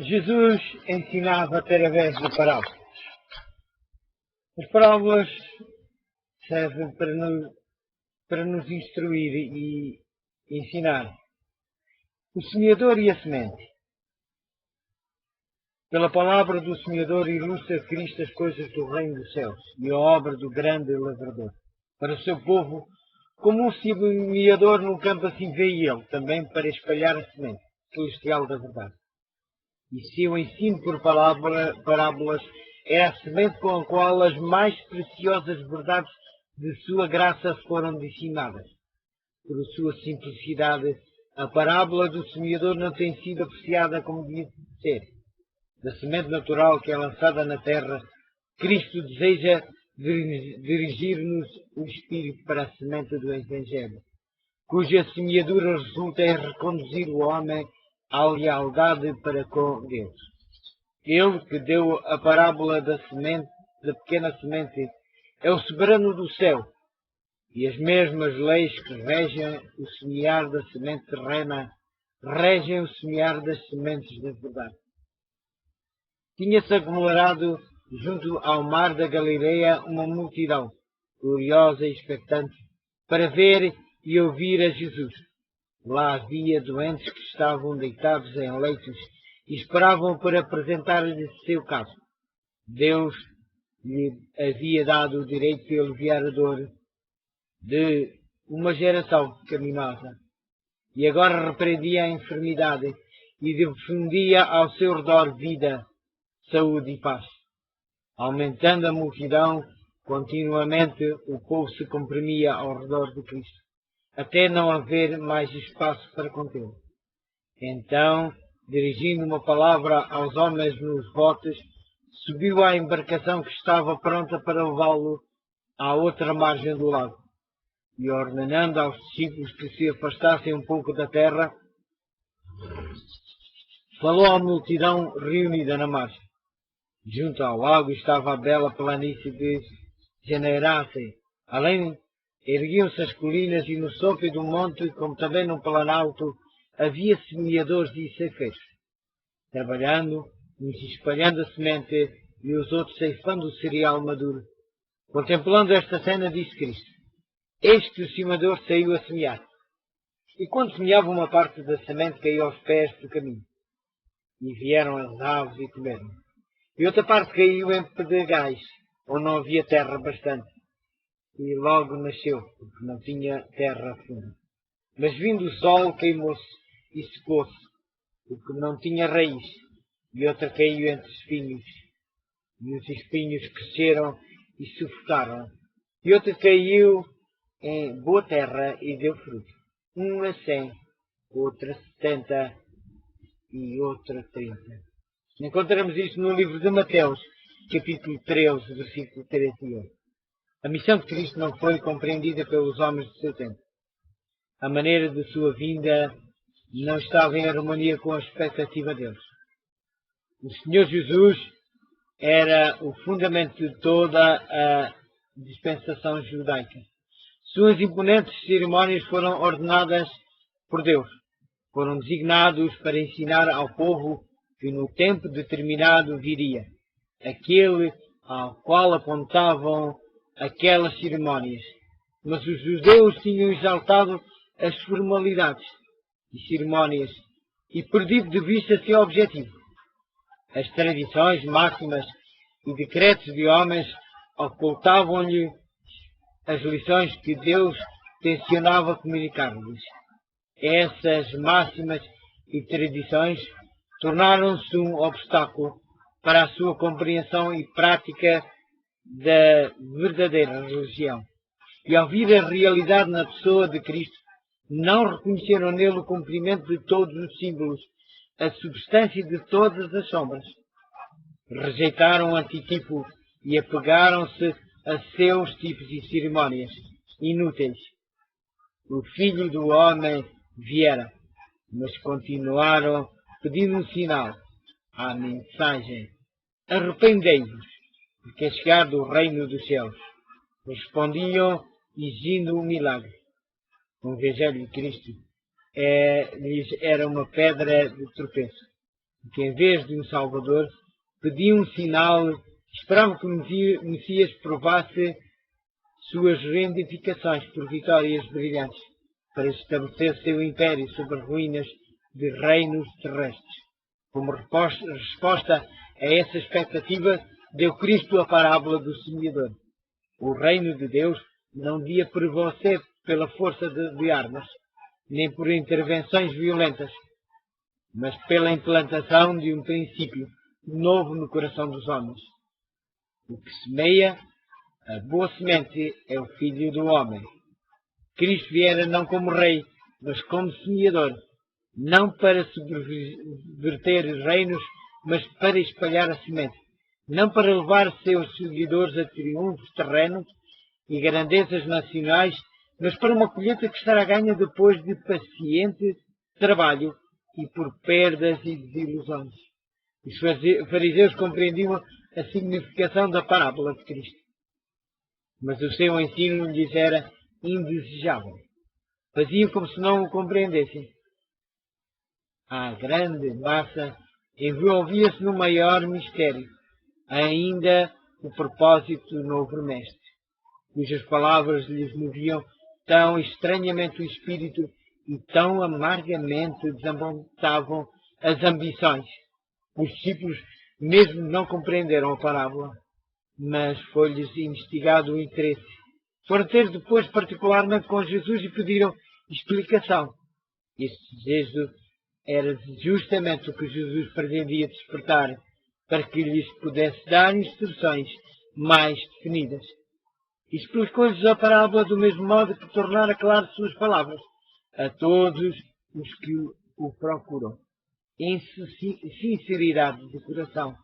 Jesus ensinava através de parábolas. As parábolas servem para nos instruir e ensinar. O semeador e a semente. Pela palavra do semeador ilustra Cristo as coisas do reino dos céus e a obra do grande lavrador. Para o seu povo, como um semeador no campo, assim veio ele, também para espalhar a semente celestial da verdade. E seu ensino por parábolas é a semente com a qual as mais preciosas verdades de sua graça foram ensinadas. Por sua simplicidade, a parábola do semeador não tem sido apreciada como devia ser. Da semente natural que é lançada na terra, Cristo deseja dirigir-nos o Espírito para a semente do Evangelho, cuja semeadura resulta em reconduzir o homem à lealdade para com Deus. Ele que deu a parábola da pequena semente, é o soberano do céu, e as mesmas leis que regem o semear da semente terrena, regem o semear das sementes da verdade. Tinha-se aglomerado junto ao mar da Galileia uma multidão, curiosa e expectante, para ver e ouvir a Jesus. Lá havia doentes que estavam deitados em leitos e esperavam para apresentar-lhe seu caso. Deus lhe havia dado o direito de aliviar a dor de uma geração pecaminosa, e agora repreendia a enfermidade e difundia ao seu redor vida, saúde e paz. Aumentando a multidão, continuamente o povo se comprimia ao redor de Cristo, até não haver mais espaço para contê-lo. Então, dirigindo uma palavra aos homens nos botes, subiu à embarcação que estava pronta para levá-lo à outra margem do lago, e ordenando aos discípulos que se afastassem um pouco da terra, falou à multidão reunida na margem. Junto ao lago estava a bela planície de Generace. Além, erguiam-se as colinas e no sopro do monte, como também no planalto, havia semeadores e ceifeiros, trabalhando, uns espalhando a semente e os outros ceifando o cereal maduro. Contemplando esta cena, disse Cristo: Eis que o semeador saiu a semear. E quando semeava, uma parte da semente caiu aos pés do caminho, e vieram as aves e comeram. E outra parte caiu em pedregais, onde não havia terra bastante, e logo nasceu, porque não tinha terra funda. Mas vindo o sol, queimou-se e secou-se, porque não tinha raiz. E outra caiu entre espinhos, e os espinhos cresceram e sufocaram. E outra caiu em boa terra e deu fruto, uma 100, outra 70 e outra 30. Encontramos isto no livro de Mateus, capítulo 13, versículo 31. A missão de Cristo não foi compreendida pelos homens do seu tempo. A maneira de sua vinda não estava em harmonia com a expectativa deles. O Senhor Jesus era o fundamento de toda a dispensação judaica. Suas imponentes cerimônias foram ordenadas por Deus. Foram designados para ensinar ao povo que no tempo determinado viria aquele ao qual apontavam aquelas cerimônias. Mas os judeus tinham exaltado as formalidades e cerimônias e perdido de vista seu objetivo. As tradições máximas e decretos de homens ocultavam-lhe as lições que Deus tencionava comunicar-lhes. Essas máximas e tradições tornaram-se um obstáculo para a sua compreensão e prática da verdadeira religião. E ao vir a realidade na pessoa de Cristo, não reconheceram nele o cumprimento de todos os símbolos, a substância de todas as sombras. Rejeitaram o antitipo e apegaram-se a seus tipos e cerimônias inúteis. O Filho do Homem viera, mas continuaram pedindo um sinal, a mensagem: arrependei-vos, porque é chegado o reino dos céus. Respondiam exigindo um milagre. O Evangelho de Cristo lhes era uma pedra de tropeço, que em vez de um Salvador, pedia um sinal, esperava que o Messias provasse suas reivindicações por vitórias brilhantes, para estabelecer seu império sobre ruínas de reinos terrestres. Como resposta a essa expectativa, deu Cristo a parábola do semeador. O reino de Deus não devia prevalecer pela força de armas, nem por intervenções violentas, mas pela implantação de um princípio novo no coração dos homens. O que semeia a boa semente é o Filho do Homem. Cristo viera não como rei, mas como semeador, não para subverter reinos, mas para espalhar a semente, não para levar seus seguidores a triunfos terrenos e grandezas nacionais, mas para uma colheita que estará ganha depois de paciente trabalho e por perdas e desilusões. Os fariseus compreendiam a significação da parábola de Cristo, mas o seu ensino lhes era indesejável. Faziam como se não o compreendessem. A grande massa envolvia-se no maior mistério, ainda o propósito do novo mestre, cujas palavras lhes moviam tão estranhamente o espírito e tão amargamente desapontavam as ambições. Os discípulos mesmo não compreenderam a parábola, mas foi-lhes investigado o interesse. Foram ter depois particularmente com Jesus e pediram explicação. Este desejo era justamente o que Jesus pretendia despertar, para que lhes pudesse dar instruções mais definidas. Explicou-lhes a parábola do mesmo modo que tornara claro suas palavras a todos os que o procuram, em sinceridade de coração.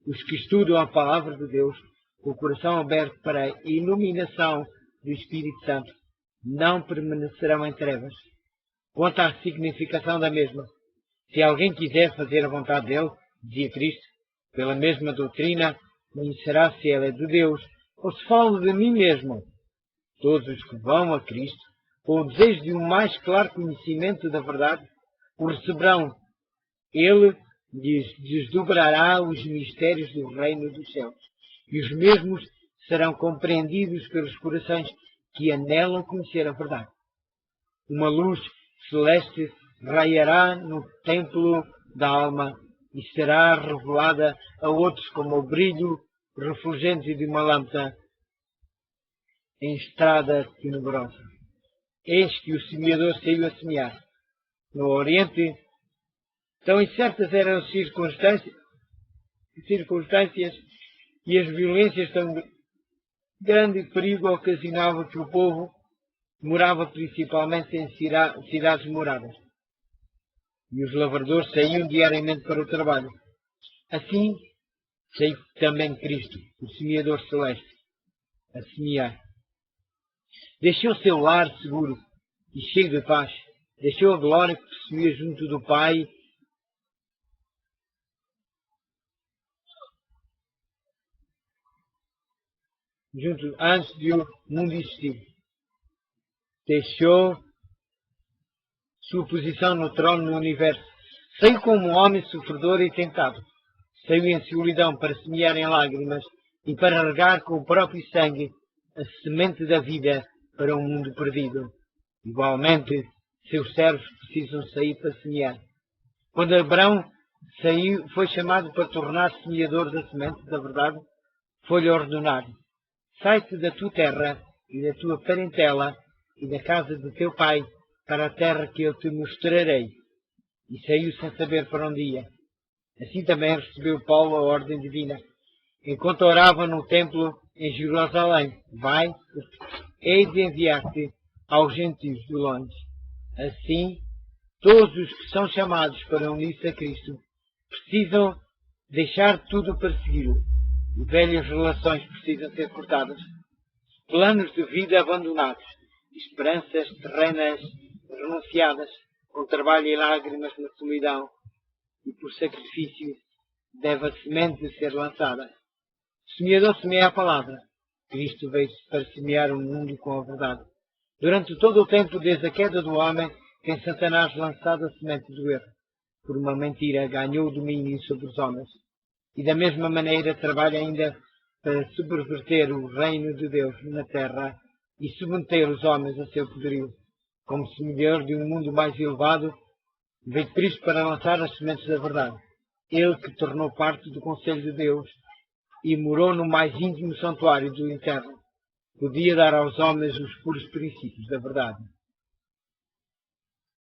Os que estudam a palavra de Deus, com o coração aberto para a iluminação do Espírito Santo, não permanecerão em trevas. Quanto à significação da mesma, se alguém quiser fazer a vontade dele, dizia Cristo, pela mesma doutrina, conhecerá se ela é de Deus ou se falo de mim mesmo. Todos os que vão a Cristo, com o desejo de um mais claro conhecimento da verdade, o receberão. Ele lhes desdobrará os mistérios do reino dos céus, e os mesmos serão compreendidos pelos corações que anelam conhecer a verdade. Uma luz celeste raiará no templo da alma e será revelada a outros como o brilho refulgente de uma lâmpada em estrada tenebrosa. Eis que o semeador saiu a semear. No Oriente, tão incertas eram as circunstâncias e as violências tão grande perigo ocasionavam que o povo morava principalmente em cidades moradas. E os lavradores saíam diariamente para o trabalho. Assim, saiu também Cristo, o semeador celeste, a semear. Deixou seu lar seguro e cheio de paz. Deixou a glória que possuía junto do Pai antes de o mundo existir. Deixou sua posição no trono no universo. Saiu como um homem sofredor e tentado. Saiu em solidão para semear em lágrimas e para regar com o próprio sangue a semente da vida para um mundo perdido. Igualmente, seus servos precisam sair para semear. Quando Abraão foi chamado para tornar-se semeador da semente da verdade, foi-lhe ordenado: sai-te da tua terra e da tua parentela e da casa de teu pai para a terra que eu te mostrarei. E saiu sem saber para onde ia. Assim também recebeu Paulo a ordem divina, enquanto orava no templo em Jerusalém: vai, hei de enviar-te aos gentios de longe. Assim, todos os que são chamados para unir-se a Cristo precisam deixar tudo para segui-lo. E velhas relações precisam ser cortadas. Planos de vida abandonados. Esperanças terrenas renunciadas, com trabalho e lágrimas na solidão, e por sacrifício deve a semente ser lançada. O semeador semeia a palavra. Cristo veio para semear o mundo com a verdade. Durante todo o tempo, desde a queda do homem, tem Satanás lançado a semente do erro. por uma mentira, ganhou o domínio sobre os homens. E da mesma maneira trabalha ainda para subverter o reino de Deus na terra e submeter os homens a seu poderio. Como semeador de um mundo mais elevado, veio Cristo para lançar as sementes da verdade. Ele que tornou parte do conselho de Deus e morou no mais íntimo santuário do inferno, podia dar aos homens os puros princípios da verdade.